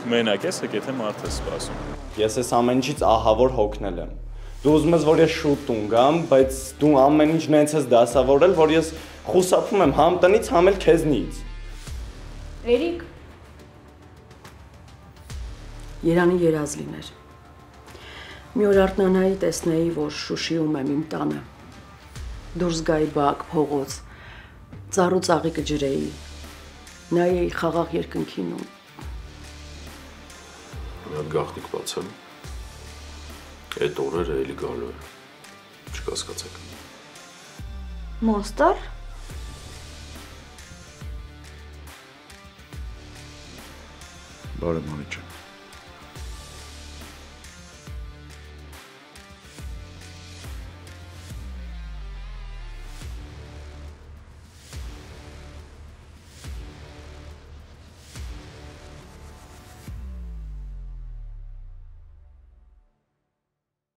Իսկ մենակ ես եք, եթե մարդ ես սպասում։ Ես ես ամեն ինչից ահավոր հոգնել եմ։ Դու ուզում ես, որ ես շուտ տուն գամ, բայց դու ամեն ինչ նենց ես դասավորել, որ ես խուսափում եմ համ տնից, համ էլ քեզնից։ Էրիկ։ Երանի երազ լիներ։ Մի օր Արտնանայի տեսնեի, որ Շուշիում եմ իմ տանը։ Դուրս գայի բակ, փողոց, ծառու ծաղիկը ջրեի, նայեի խաղաղ երկնքին ու Մի հատ գաղտնիք բացեմ, այդ օրերը էլի գալու է, չկասկածեք։ Մոնստր։ Բարև Մարիչը։